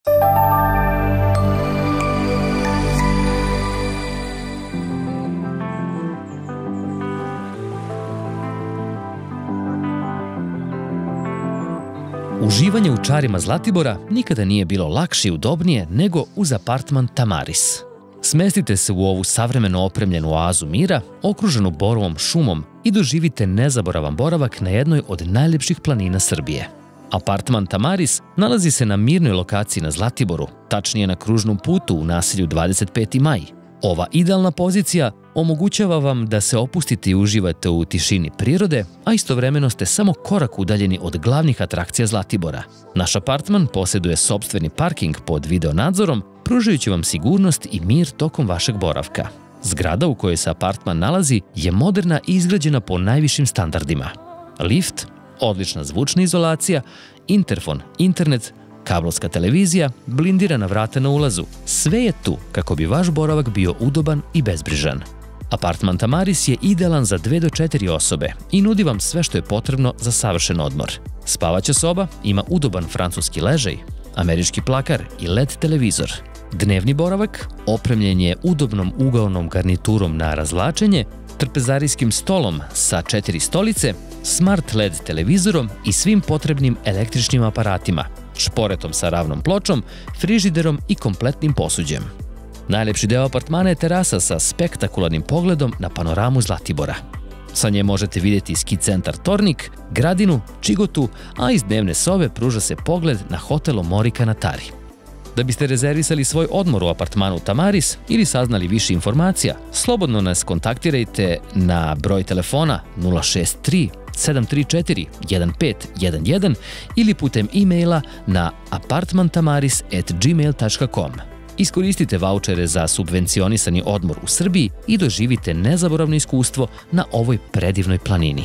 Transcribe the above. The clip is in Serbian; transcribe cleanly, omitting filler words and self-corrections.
Uživanje u čarima Zlatibora nikada nije bilo lakše i udobnije nego uz apartman Tamaris. Smestite se u ovu savremeno opremljenu oazu mira, okruženu borovom šumom i doživite nezaboravan boravak na jednoj od najljepših planina Srbije. Apartman Tamaris nalazi se na mirnoj lokaciji na Zlatiboru, tačnije na kružnom putu u naselju 25. maj. Ova idealna pozicija omogućava vam da se opustite i uživate u tišini prirode, a istovremeno ste samo korak udaljeni od glavnih atrakcija Zlatibora. Naš apartman posjeduje sopstveni parking pod videonadzorom, pružajući vam sigurnost i mir tokom vašeg boravka. Zgrada u kojoj se apartman nalazi je moderna i izgrađena po najvišim standardima. Lift, odlična zvučna izolacija, interfon, internet, kablovska televizija, blindirana vrata na ulazu. Sve je tu kako bi vaš boravak bio udoban i bezbrižan. Apartman Tamaris je idealan za 2 do 4 osobe i nudi vam sve što je potrebno za savršen odmor. Spavaća soba ima udoban francuski ležaj, američki plakar i LED televizor. Dnevni boravak opremljen je udobnom ugaonom garniturom na razvlačenje, trpezarijskim stolom sa 4 stolice, smart LED televizorom i svim potrebnim električnim aparatima, šporetom sa ravnom pločom, frižiderom i kompletnim posuđem. Najlepši deo apartmana je terasa sa spektakularnim pogledom na panoramu Zlatibora. Sa nje možete vidjeti ski centar Tornik, Gradinu, Čigotu, a iz dnevne sobe pruža se pogled na hotel Omorika na Tari. Da biste rezervisali svoj odmor u apartmanu Tamaris ili saznali više informacija, slobodno nas kontaktirajte na broj telefona 063 734 1511 ili putem e-maila na apartmantamaris@gmail.com. Iskoristite vaučere za subvencionisani odmor u Srbiji i doživite nezaboravno iskustvo na ovoj predivnoj planini.